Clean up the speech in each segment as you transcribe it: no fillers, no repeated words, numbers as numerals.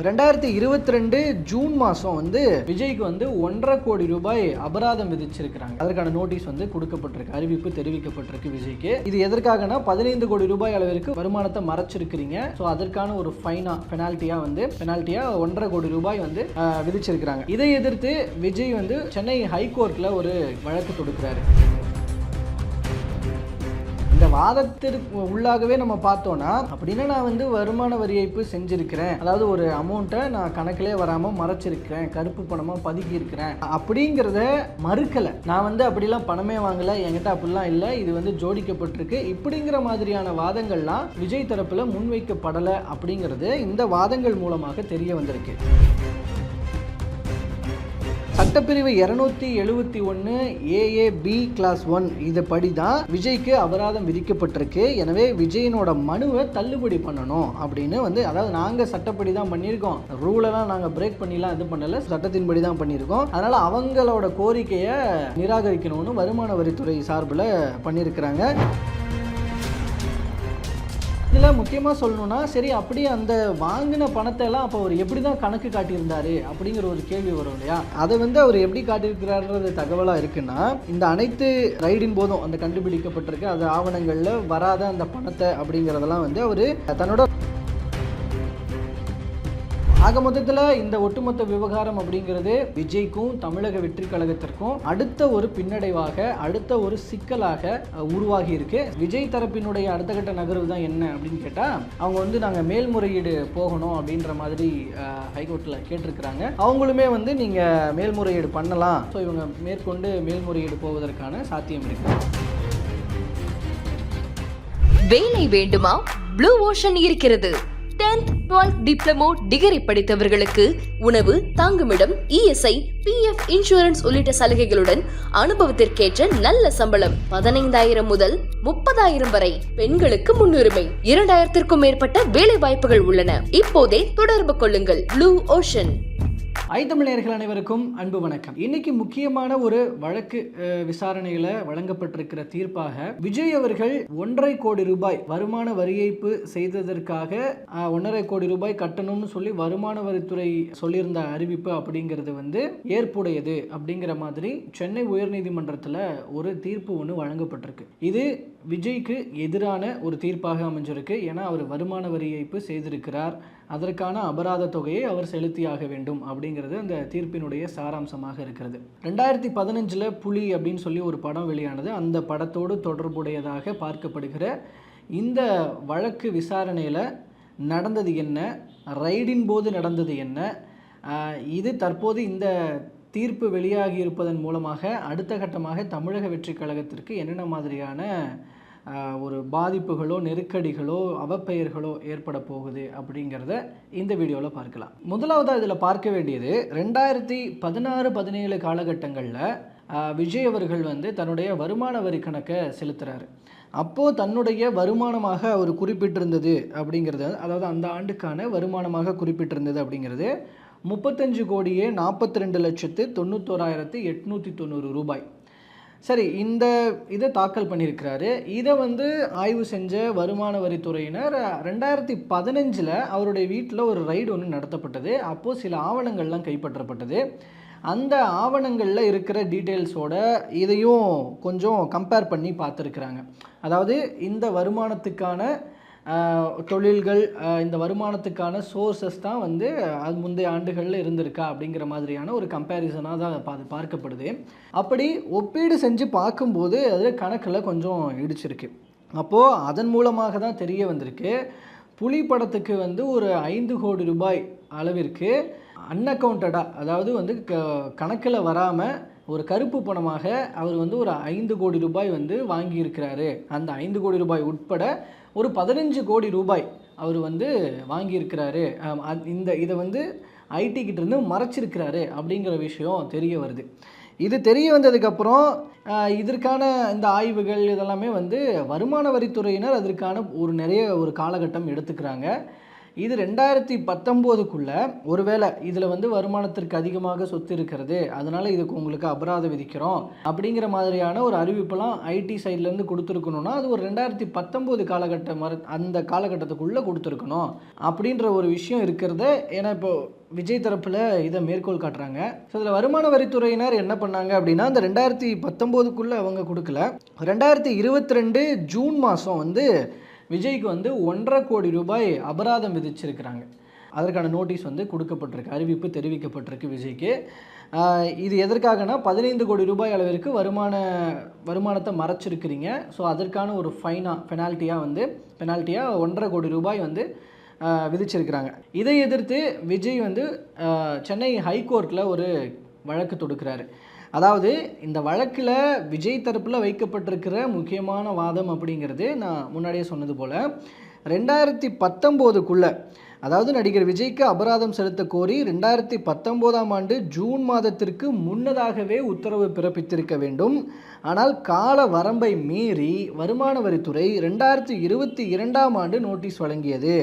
2022 June மாதம் விஜய்க்கு 1.5 கோடி ரூபாய் அபராதம் விதிச்சிருக்கிறாங்க. அதற்கான நோட்டீஸ் கொடுக்கப்பட்டிருக்கு, அறிவிப்பு தெரிவிக்கப்பட்டிருக்கு விஜய்க்கு. இது எதற்காகனா 15 கோடி ரூபாய் அளவிற்கு வருமானத்தை மறைச்சிருக்கிறீங்க. ஸோ அதற்கான ஒரு பெனால்ட்டியா 1.5 கோடி ரூபாய் விதிச்சிருக்கிறாங்க. இதை எதிர்த்து விஜய் சென்னை ஹைகோர்ட்ல ஒரு வழக்கு தொடுக்கிறாரு. இந்த வாதத்திற்கு உள்ளாகவே நம்ம பார்த்தோம்னா, அப்படின்னா நான் வருமான வரி ஏய்ப்பு செஞ்சிருக்கிறேன், அதாவது ஒரு அமௌண்ட்டை நான் கணக்கிலே வராமல் மறைச்சிருக்கிறேன், கருப்பு பணமாக பதுக்கி இருக்கிறேன் அப்படிங்கிறத மறுக்கலை. நான் அப்படிலாம் பணமே வாங்கலை, என்கிட்ட அப்படிலாம் இல்லை, இது ஜோடிக்கப்பட்டிருக்கு இப்படிங்கிற மாதிரியான வாதங்கள்லாம் விஜய் தரப்பில் முன்வைக்கப்படலை அப்படிங்கிறது இந்த வாதங்கள் மூலமாக தெரிய வந்திருக்கு. சட்டப்பிரிவு 271 AAB கிளாஸ் 1 இது படி தான் விஜய்க்கு அபராதம் விதிக்கப்பட்டிருக்கு. எனவே விஜயனோட மனுவை தள்ளுபடி பண்ணணும் அப்படின்னு அதாவது நாங்கள் சட்டப்படி தான் பண்ணியிருக்கோம், ரூலெல்லாம் நாங்கள் பிரேக் பண்ணிலாம் இது பண்ணலை, சட்டத்தின்படி தான் பண்ணியிருக்கோம், அதனால் அவங்களோட கோரிக்கையை நிராகரிக்கணும்னு வருமான வரித்துறை சார்பில் பண்ணியிருக்கிறாங்க. இதில் முக்கியமாக சொல்லணும்னா, சரி அப்படியே அந்த வாங்கின பணத்தை எல்லாம் அப்போ அவர் எப்படி தான் கணக்கு காட்டியிருந்தாரு அப்படிங்கிற ஒரு கேள்வி வரும் இல்லையா? அதை அவர் எப்படி காட்டியிருக்கிறாருன்றது தகவலாக இருக்குன்னா, இந்த அனைத்து ரைடின் போதும் அந்த கண்டுபிடிக்கப்பட்டிருக்கு அது ஆவணங்களில் வராத அந்த பணத்தை அப்படிங்கிறதெல்லாம் அவர் தன்னோட ஆக மொத்தத்தில் இந்த ஒட்டுமொத்த விவகாரம் அப்படிங்கிறது விஜய்க்கும் தமிழக வெற்றி கழகத்திற்கும் அடுத்த ஒரு பின்னடைவாக, அடுத்த ஒரு சிக்கலாக உருவாகி இருக்கு. விஜய் தரப்பினுடைய அடுத்த கட்ட நகர்வு தான் என்ன அப்படின்னு கேட்டால், அவங்க நாங்கள் மேல்முறையீடு போகணும் அப்படின்ற மாதிரி ஹைகோர்ட்டில் கேட்டிருக்கிறாங்க. அவங்களுமே நீங்கள் மேல்முறையீடு பண்ணலாம், ஸோ இவங்க மேற்கொண்டு மேல்முறையீடு போவதற்கான சாத்தியம் இருக்கு. வேலை வேண்டுமா? ப்ளூ ஓஷன் இருக்கிறது. 10th 12th டிப்ளமோ டிகிரி படித்தவர்களுக்கு உணவு, தங்குமிடம், ESI, PF இன்சூரன்ஸ் உள்ளிட்ட சலுகைகளுடன் அனுபவத்திற்கேற்ற நல்ல சம்பளம் 15,000 முதல் 30,000 வரை. பெண்களுக்கு முன்னுரிமை. 2,000க்கும் மேற்பட்ட வேலை வாய்ப்புகள் உள்ளன. இப்போதே தொடர்பு கொள்ளுங்கள். Blue ocean. ஐத்தமிழர்கள் அனைவருக்கும் அன்பு வணக்கம். இன்னைக்கு முக்கியமான ஒரு வழக்கு விசாரணையில வழங்கப்பட்டிருக்கிற தீர்ப்பாக விஜய் அவர்கள் 1.5 கோடி ரூபாய் வருமான வரி ஏய்ப்பு செய்ததற்காக 1.5 கோடி ரூபாய் கட்டணும்னு சொல்லி வருமான வரித்துறை சொல்லியிருந்த அறிவிப்பு அப்படிங்கிறது ஏற்புடையது அப்படிங்கிற மாதிரி சென்னை உயர்நீதிமன்றத்தில் ஒரு தீர்ப்பு ஒன்று வழங்கப்பட்டிருக்கு. இது விஜய்க்கு எதிரான ஒரு தீர்ப்பாக அமைஞ்சிருக்கு. ஏன்னா அவர் வருமான வரி ஏய்ப்பு செய்திருக்கிறார், அதற்கான அபராத தொகையை அவர் செலுத்தியாக வேண்டும் அப்படிங்கிறது அந்த தீர்ப்பினுடைய சாராம்சமாக இருக்கிறது. 2015 புலி அப்படின்னு சொல்லி ஒரு படம் வெளியானது. அந்த படத்தோடு தொடர்புடையதாக பார்க்கப்படுகிற இந்த வழக்கு விசாரணையில் நடந்தது என்ன, ரைடின் போது நடந்தது என்ன, இது தற்போது இந்த தீர்ப்பு வெளியாகி இருப்பதன் மூலமாக அடுத்த கட்டமாக தமிழக வெற்றி கழகத்திற்கு என்னென்ன மாதிரியான ஒரு பாதிப்புகளோ, நெருக்கடிகளோ, அவப்பெயர்களோ ஏற்பட போகுது அப்படிங்கிறத இந்த வீடியோவில் பார்க்கலாம். முதலாவதாக இதில் பார்க்க வேண்டியது 2016-17 காலகட்டங்களில் விஜய் அவர்கள் தன்னுடைய வருமான வரி கணக்கை செலுத்துகிறாரு. அப்போது தன்னுடைய வருமானமாக அவர் குறிப்பிட்டிருந்தது அப்படிங்கிறது, அதாவது அந்த ஆண்டுக்கான வருமானமாக குறிப்பிட்டிருந்தது அப்படிங்கிறது 35,42,91,890 ரூபாய். சரி, இந்த இதை தாக்கல் பண்ணியிருக்கிறாரு. இதை ஆய்வு செஞ்ச வருமான வரித்துறையினர் 2015 அவருடைய வீட்டில் ஒரு ரைடு ஒன்று நடத்தப்பட்டது. அப்போது சில ஆவணங்கள்லாம் கைப்பற்றப்பட்டது. அந்த ஆவணங்களில் இருக்கிற டீட்டெயில்ஸோட இதையும் கொஞ்சம் கம்பேர் பண்ணி பார்த்துருக்குறாங்க. அதாவது இந்த வருமானத்துக்கான தொழில்கள், இந்த வருமானத்துக்கான சோர்சஸ் தான் அது முந்தைய ஆண்டுகளில் இருந்திருக்கா அப்படிங்கிற மாதிரியான ஒரு கம்பேரிசனாக தான் பார்க்கப்படுது. அப்படி ஒப்பீடு செஞ்சு பார்க்கும்போது அது கணக்கில் கொஞ்சம் இடிச்சிருக்கு. அப்போது அதன் மூலமாக தான் தெரிய வந்திருக்கு, புலி படத்துக்கு ஒரு 5 கோடி ரூபாய் அளவிற்கு அன்அக்கௌண்டடாக, அதாவது கணக்கில் வராமல் ஒரு கருப்பு பணமாக அவர் ஒரு 5 கோடி ரூபாய் வாங்கியிருக்கிறாரு. அந்த 5 கோடி ரூபாய் உட்பட ஒரு 15 கோடி ரூபாய் அவர் வாங்கியிருக்கிறாரு. இதை ஐடி கிட்டேருந்து மறைச்சிருக்கிறாரு அப்படிங்கிற விஷயம் தெரிய வருது. இது தெரிய வந்ததுக்கப்புறம் இதற்கான இந்த ஆய்வுகள் இதெல்லாமே வருமான வரித்துறையினர் அதற்கான நிறைய காலகட்டம் எடுத்துக்கிறாங்க. இது 2019க்குள்ள ஒருவேளை இதில் வந்து வருமானத்திற்கு அதிகமாக சொத்து இருக்கிறது, அதனால் இதுக்கு உங்களுக்கு அபராதம் விதிக்கிறோம் அப்படிங்கிற மாதிரியான ஒரு அறிவிப்பெல்லாம் ஐடி சைட்லேருந்து கொடுத்துருக்கணும்னா அது ஒரு 2019 அந்த காலகட்டத்துக்குள்ளே கொடுத்துருக்கணும் அப்படின்ற ஒரு விஷயம் இருக்கிறத. ஏன்னா இப்போ விஜய் தரப்பில் இதை மேற்கோள் காட்டுறாங்க. ஸோ இதில் வருமான வரித்துறையினர் என்ன பண்ணாங்க அப்படின்னா அந்த 2019க்குள்ளே அவங்க கொடுக்கல. 2022 ஜூன் மாதம் வந்து விஜய்க்கு வந்து 1.5 கோடி ரூபாய் அபராதம் விதிச்சிருக்கிறாங்க. அதற்கான நோட்டீஸ் வந்து கொடுக்கப்பட்டிருக்கு, அறிவிப்பு தெரிவிக்கப்பட்டிருக்கு விஜய்க்கு. இது எதற்காகனா 15 கோடி ரூபாய் அளவிற்கு வருமானத்தை மறைச்சிருக்கிறீங்க. ஸோ அதற்கான ஒரு பெனால்ட்டியாக 1.5 கோடி ரூபாய் வந்து விதிச்சிருக்கிறாங்க. இதை எதிர்த்து விஜய் வந்து சென்னை ஹைகோர்ட்டில் ஒரு வழக்கு தொடுக்கிறாரு. அதாவது இந்த வழக்கில் விஜய் தரப்பில் வைக்கப்பட்டிருக்கிற முக்கியமான வாதம் அப்படிங்கிறது நான் முன்னாடியே சொன்னது போல் 2019க்குள்ளே, அதாவது நடிகர் விஜய்க்கு அபராதம் செலுத்த கோரி 2019ஆம் ஆண்டு ஜூன் மாதத்திற்கு முன்னதாகவே உத்தரவு பிறப்பித்திருக்க வேண்டும். ஆனால் கால வரம்பை மீறி வருமான வரித்துறை 2022ஆம் ஆண்டு நோட்டீஸ் வழங்கியது.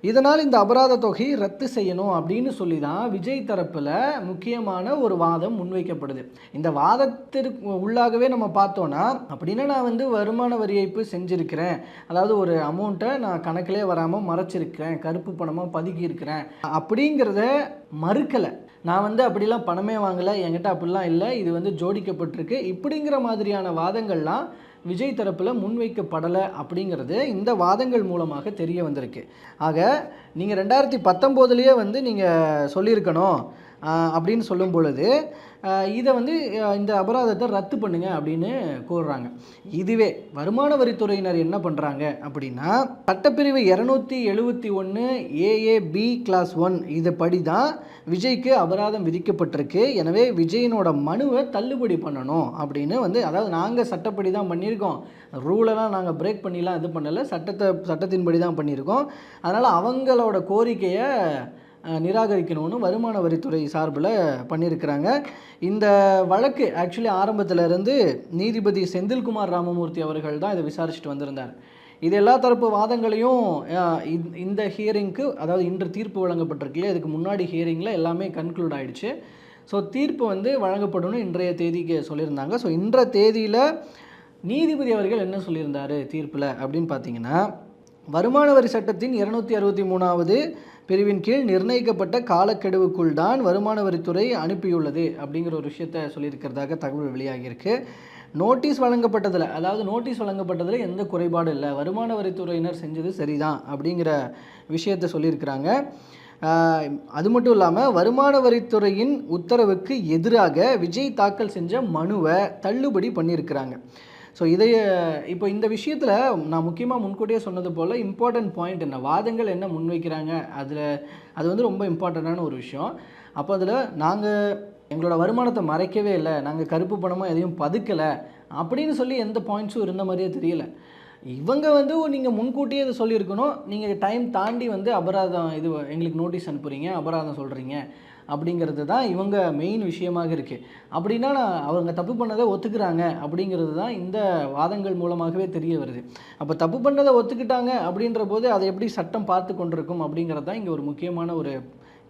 இதனால் இந்த அபராத தொகை ரத்து செய்யணும் அப்படின்னு சொல்லி தான் விஜய் தரப்பில் முக்கியமான ஒரு வாதம் முன்வைக்கப்படுது. இந்த வாதத்திற்கு உள்ளாகவே நம்ம பார்த்தோன்னா, அப்படின்னா நான் வந்து வருமான வரி ஏய்ப்பு செஞ்சுருக்கிறேன், அதாவது ஒரு அமௌண்ட்டை நான் கணக்கிலே வராமல் மறைச்சிருக்கிறேன், கருப்பு பணமாக பதுக்கி இருக்கிறேன் அப்படிங்கிறத மறுக்கலை. நான் வந்து அப்படிலாம் பணமே வாங்கலை, என்கிட்ட அப்படிலாம் இல்லை, இது வந்து ஜோடிக்கப்பட்டிருக்கு, இப்படிங்கிற மாதிரியான வாதங்கள்லாம் விஜய் தரப்பில் முன்வைக்கப்படலை அப்படிங்கிறது இந்த வாதங்கள் மூலமாக தெரிய வந்திருக்கு. ஆக நீங்கள் 2019லேயே வந்து நீங்கள் சொல்லியிருக்கணும் அப்படின்னு சொல்லும் பொழுது இதை வந்து இந்த அபராதத்தை ரத்து பண்ணுங்க அப்படின்னு கோருறாங்க. இதுவே வருமான வரித்துறையினர் என்ன பண்ணுறாங்க அப்படின்னா, சட்டப்பிரிவு 271 AAB கிளாஸ் 1 இது படி தான் விஜய்க்கு அபராதம் விதிக்கப்பட்டிருக்கு. எனவே விஜயனோட மனுவை தள்ளுபடி பண்ணணும் அப்படின்னு வந்து, அதாவது நாங்கள் சட்டப்படி தான் பண்ணியிருக்கோம், ரூலெல்லாம் நாங்கள் பிரேக் பண்ணிலாம் இது பண்ணலை, சட்டத்தின்படி தான் பண்ணியிருக்கோம், அதனால் அவங்களோட கோரிக்கையை நிராகரிக்கணும்னு வருமான வரித்துறை சார்பில் பண்ணியிருக்கிறாங்க. இந்த வழக்கு ஆக்சுவலி ஆரம்பத்திலிருந்து நீதிபதி செந்தில்குமார் ராமமூர்த்தி அவர்கள் தான் இதை விசாரிச்சுட்டு வந்திருந்தார். இது எல்லா தரப்பு வாதங்களையும் இந்த ஹியரிங்க்கு, அதாவது இன்று தீர்ப்பு வழங்கப்பட்டிருக்குல்ல, இதுக்கு முன்னாடி ஹியரிங்கில் எல்லாமே கன்க்ளூட் ஆகிடுச்சு. ஸோ தீர்ப்பு வந்து வழங்கப்படணும் இன்றைய தேதிக்கு சொல்லியிருந்தாங்க. ஸோ இன்றைய தேதியில் நீதிபதி அவர்கள் என்ன சொல்லியிருந்தார் தீர்ப்பில் அப்படின்னு பார்த்தீங்கன்னா, வருமான வரி சட்டத்தின் 263வது பிரிவின் கீழ் நிர்ணயிக்கப்பட்ட காலக்கெடுவுக்குள் தான் வருமான வரித்துறை அனுப்பியுள்ளது அப்படிங்கிற ஒரு விஷயத்தை சொல்லியிருக்கிறதாக தகவல் வெளியாகியிருக்கு. நோட்டீஸ் வழங்கப்பட்டதில் எந்த குறைபாடும் இல்லை, வருமான வரித்துறையினர் செஞ்சது சரிதான் அப்படிங்கிற விஷயத்தை சொல்லியிருக்கிறாங்க. அது மட்டும் இல்லாமல் வருமான வரித்துறையின் உத்தரவுக்கு எதிராக விஜய் தாக்கல் செஞ்ச மனுவை தள்ளுபடி பண்ணியிருக்கிறாங்க. ஸோ இப்போ இந்த விஷயத்தில் நான் முக்கியமாக முன்கூட்டியே சொன்னது போல் இம்பார்ட்டன்ட் பாயிண்ட் என்ன, வாதங்கள் என்ன முன்வைக்கிறாங்க, அது வந்து ரொம்ப இம்பார்ட்டண்ட்டான ஒரு விஷயம். அப்போ அதில் நாங்கள் எங்களோட வருமானத்தை மறைக்கவே இல்லை, நாங்கள் கருப்பு பணமாக எதையும் பதுக்கலை அப்படின்னு சொல்லி எந்த பாயிண்ட்ஸும் இருந்த மாதிரியே தெரியல. இவங்க வந்து நீங்கள் முன்கூட்டியே இதை சொல்லியிருக்கணும், நீங்கள் டைம் தாண்டி வந்து அபராதம் இது எங்களுக்கு நோட்டீஸ் அனுப்புகிறீங்க, அபராதம் சொல்கிறீங்க அப்படிங்கிறது தான் இவங்க மெயின் விஷயமாக இருக்குது. அப்படின்னா அவங்க தப்பு பண்ணதை ஒத்துக்கிறாங்க அப்படிங்கிறது தான் இந்த வாதங்கள் மூலமாகவே தெரிய வருது. அப்போ தப்பு பண்ணதை ஒத்துக்கிட்டாங்க அப்படின்ற போது அதை எப்படி சட்டம் பார்த்து கொண்டிருக்கும் அப்படிங்கிறது தான் இங்கே ஒரு முக்கியமான ஒரு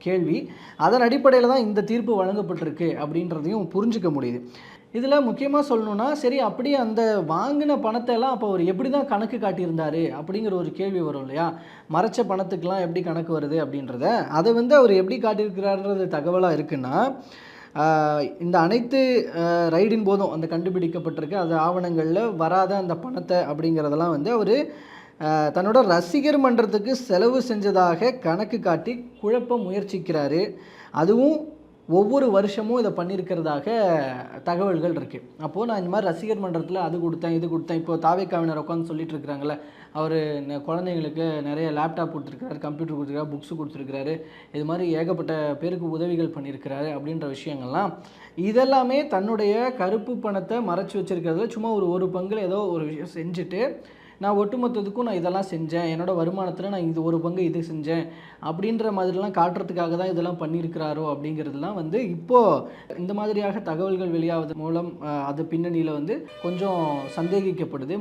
கேள்வி. அதன் அடிப்படையில் தான் இந்த தீர்ப்பு வழங்கப்பட்டிருக்கு அப்படின்றதையும் புரிஞ்சிக்க முடியுது. இதில் முக்கியமாக சொல்லணுன்னா, சரி அப்படியே அந்த வாங்கின பணத்தை எல்லாம் அப்போ அவர் எப்படி தான் கணக்கு காட்டியிருந்தார் அப்படிங்கிற ஒரு கேள்வி வரும் இல்லையா, மறைச்ச பணத்துக்கெலாம் எப்படி கணக்கு வருது அப்படின்றத, அதை வந்து அவர் எப்படி காட்டியிருக்கிறாருன்றது தகவலாக இருக்குன்னா, இந்த அனைத்து ரைடின் போதும் அந்த கண்டுபிடிக்கப்பட்டிருக்கு அது ஆவணங்களில் வராத அந்த பணத்தை அப்படிங்கிறதெல்லாம் வந்து அவர் தன்னோட ரசிகர் மன்றத்துக்கு செலவு செஞ்சதாக கணக்கு காட்டி குழப்ப முயற்சிக்கிறாரு. அதுவும் ஒவ்வொரு வருஷமும் இதை பண்ணியிருக்கிறதாக தகவல்கள் இருக்குது. அப்போது நான் இந்த மாதிரி ரசிகர் மன்றத்தில் அது கொடுத்தேன் இது கொடுத்தேன், இப்போ தாவேக்காவினர் உட்காந்து சொல்லிட்டு இருக்கிறாங்களே, அவர் குழந்தைங்களுக்கு நிறைய லேப்டாப் கொடுத்துருக்காரு, கம்ப்யூட்டர் கொடுத்துருக்காரு, புக்ஸு கொடுத்துருக்காரு, இது மாதிரி ஏகப்பட்ட பேருக்கு உதவிகள் பண்ணியிருக்கிறாரு அப்படின்ற விஷயங்கள்லாம் இதெல்லாமே தன்னுடைய கருப்பு பணத்தை மறைச்சி வச்சுருக்கிறதுல சும்மா ஒரு பங்கில் ஏதோ ஒரு விஷயம் செஞ்சுட்டு நான் ஒட்டுமொத்தத்துக்கும் நான் இதெல்லாம் செஞ்சேன், என்னோடய வருமானத்தில் நான் இது ஒரு பங்கு இது செஞ்சேன் அப்படின்ற மாதிரிலாம் காட்டுறதுக்காக தான் இதெல்லாம் பண்ணியிருக்கிறாரோ அப்படிங்கிறதுலாம் வந்து இப்போது இந்த மாதிரியாக தகவல்கள் வெளியாவது மூலம் அது பின்னணியில் வந்து கொஞ்சம் சந்தேகிக்கப்படுது,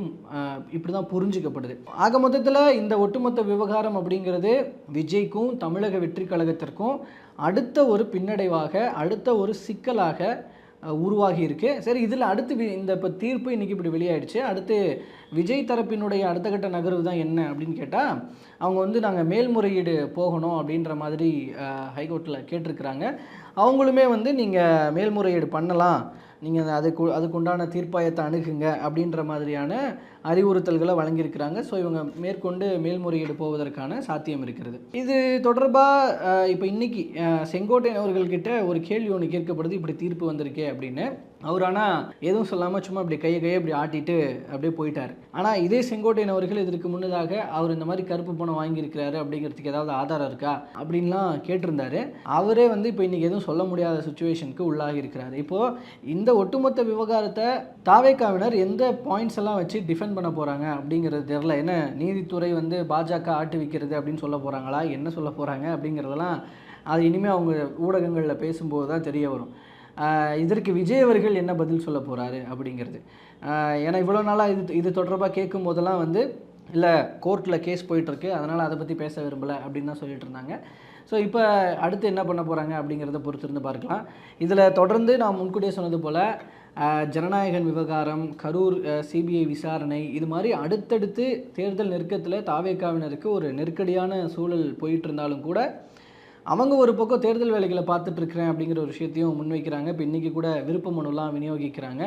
இப்படி தான் புரிஞ்சிக்கப்படுது. ஆக மொத்தத்தில் இந்த ஒட்டுமொத்த விவகாரம் அப்படிங்கிறது விஜய்க்கும் தமிழக வெற்றி கழகத்திற்கும் அடுத்த ஒரு பின்னடைவாக, அடுத்த ஒரு சிக்கலாக உருவாகி இருக்கு. சரி, இதில் அடுத்து இந்த இப்போ தீர்ப்பு இன்றைக்கி இப்படி வெளியாயிடுச்சு. அடுத்து விஜய் தரப்பினுடைய அடுத்த கட்ட நகர்வு தான் என்ன அப்படின்னு கேட்டால், அவங்க வந்து நாங்கள் மேல்முறையீடு போகணும் அப்படின்ற மாதிரி ஹைகோர்ட்டில் கேட்டிருக்கிறாங்க. அவங்களுமே வந்து நீங்கள் மேல்முறையீடு பண்ணலாம், நீங்கள் அதுக்குண்டான தீர்ப்பாயத்தை அணுகுங்க அப்படின்ற மாதிரியான அறிவுறுத்தல்களை வழங்கியிருக்கிறாங்க. ஸோ இவங்க மேற்கொண்டு மேல்முறையீடு போவதற்கான சாத்தியம் இருக்கிறது. இது தொடர்பாக இப்போ இன்றைக்கி செங்கோட்டையன் அவர்கள்கிட்ட ஒரு கேள்வி ஒன்று கேட்கப்படுது, இப்படி தீர்ப்பு வந்திருக்கே அப்படின்னு. அவர் ஆனால் எதுவும் சொல்லாமல் சும்மா அப்படி கையை அப்படி ஆட்டிட்டு அப்படியே போயிட்டார். ஆனால் இதே செங்கோட்டையன் அவர்கள் இதற்கு முன்னதாக அவர் இந்த மாதிரி கருப்பு பணம் வாங்கியிருக்கிறாரு அப்படிங்கிறதுக்கு ஏதாவது ஆதாரம் இருக்கா அப்படின்லாம் கேட்டிருந்தாரு. அவரே வந்து இப்போ இன்றைக்கி எதுவும் சொல்ல முடியாத சுச்சுவேஷனுக்கு உள்ளாகி இருக்கிறார். இப்போது இந்த ஒட்டுமொத்த விவகாரத்தை தாவேக்காவினர் எந்த பாயிண்ட்ஸ் எல்லாம் வச்சு டிஃபெண்ட் பண்ண போகிறாங்க அப்படிங்கிறது தெரில. என்ன நீதித்துறை வந்து பாஜக ஆட்டு விற்கிறது அப்படின்னு சொல்ல போகிறாங்களா, என்ன சொல்ல போகிறாங்க அப்படிங்கிறதெல்லாம் அது இனிமேல் அவங்க ஊடகங்களில் பேசும்போது தான் தெரிய வரும். இதற்கு விஜய் அவர்கள் என்ன பதில் சொல்ல போகிறாரு அப்படிங்கிறது. ஏன்னா இவ்வளோ நாளாக இது தொடர்பாக கேட்கும் போதெல்லாம் வந்து இல்லை கோர்ட்டில் கேஸ் போயிட்டுருக்கு, அதனால் அதை பற்றி பேச விரும்பலை அப்படின்னு தான் சொல்லிட்டு இருந்தாங்க. ஸோ இப்போ அடுத்து என்ன பண்ண போகிறாங்க அப்படிங்கிறத பொறுத்திருந்து பார்க்கலாம். இதில் தொடர்ந்து நான் முன்கூட்டியே சொன்னது போல் ஜனநாயகன் விவகாரம், கரூர் சிபிஐ விசாரணை, இது மாதிரி அடுத்தடுத்து தேர்தல் நெருக்கத்தில் தாவேக்காவினருக்கு ஒரு நெருக்கடியான சூழல் போயிட்டு இருந்தாலும் கூட அவங்க ஒரு பக்கம் தேர்தல் வேலைகளை பார்த்துட்ருக்கிறேன் அப்படிங்கிற ஒரு விஷயத்தையும் முன்வைக்கிறாங்க. இப்போ இன்றைக்கி கூட விருப்ப மனுலாம் விநியோகிக்கிறாங்க.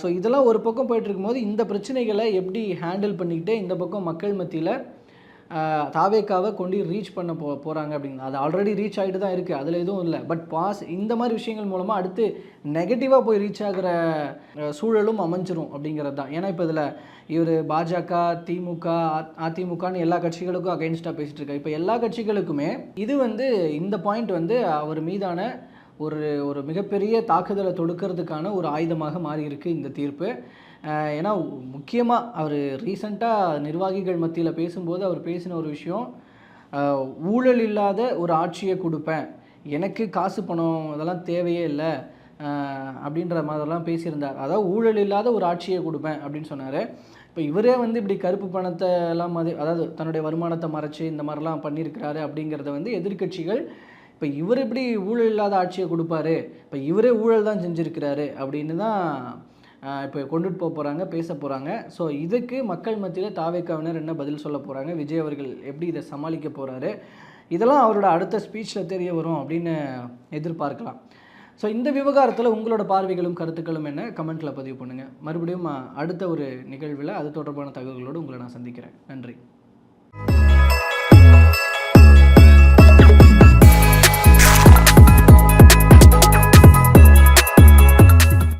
ஸோ இதெல்லாம் ஒரு பக்கம் போயிட்டுருக்கும்போது இந்த பிரச்சனைகளை எப்படி ஹேண்டில் பண்ணிக்கிட்டு இந்த பக்கம் மக்கள் மத்தியில் தாவேக்காவை கொண்டு ரீச் பண்ண போகிறாங்க அப்படிங்கிறது. அது ஆல்ரெடி ரீச் ஆகிட்டு தான் இருக்குது, அதில் எதுவும் இல்லை. பட் இந்த மாதிரி விஷயங்கள் மூலமாக அடுத்து நெகட்டிவாக போய் ரீச் ஆகிற சூழலும் அமைஞ்சிரும் அப்படிங்கிறது தான். ஏன்னா இப்போ இதில் இவர் பாஜக, திமுக, அதிமுகன்னு எல்லா கட்சிகளுக்கும் அகைன்ஸ்டாக பேசிகிட்டு இருக்காரு. இப்போ எல்லா கட்சிகளுக்குமே இது வந்து இந்த பாயிண்ட் வந்து அவர் மீதான ஒரு மிகப்பெரிய தாக்குதலை தொடுக்கிறதுக்கான ஒரு ஆயுதமாக மாறி இருக்குது இந்த தீர்ப்பு. ஏன்னா முக்கியமாக அவர் ரீசண்டாக நிர்வாகிகள் மத்தியில் பேசும்போது அவர் பேசின ஒரு விஷயம், ஊழல் இல்லாத ஒரு ஆட்சியை கொடுப்பேன், எனக்கு காசு பணம் அதெல்லாம் தேவையே இல்லை அப்படின்ற மாதிரிலாம் பேசியிருந்தார். அதாவது ஊழல் இல்லாத ஒரு ஆட்சியை கொடுப்பேன் அப்படின்னு சொன்னார். இப்போ இவரே வந்து இப்படி கருப்பு பணத்தை எல்லாம் அதாவது தன்னுடைய வருமானத்தை மறைச்சி இந்த மாதிரிலாம் பண்ணியிருக்கிறாரு அப்படிங்கிறத வந்து எதிர்கட்சிகள் இப்போ இவர் எப்படி ஊழல் இல்லாத ஆட்சியை கொடுப்பாரு, இப்போ இவரே ஊழல் தான் செஞ்சுருக்கிறாரு அப்படின்னு தான் இப்போ கொண்டுட்டு போகிறாங்க, பேச போகிறாங்க. ஸோ இதுக்கு மக்கள் மத்தியில் தாவேக்காவினர் என்ன பதில் சொல்ல போகிறாங்க, விஜய் அவர்கள் எப்படி இதை சமாளிக்க போகிறாரு, இதெல்லாம் அவரோட அடுத்த ஸ்பீச்சில் தெரிய வரும் அப்படின்னு எதிர்பார்க்கலாம். ஸோ இந்த விவகாரத்தில் உங்களோட பார்வைகளும் கருத்துக்களும் என்ன, கமெண்ட்டில் பதிவு பண்ணுங்கள். மறுபடியும் அடுத்த ஒரு நிகழ்வில் அது தொடர்பான தகவல்களோடு உங்களை நான் சந்திக்கிறேன். நன்றி.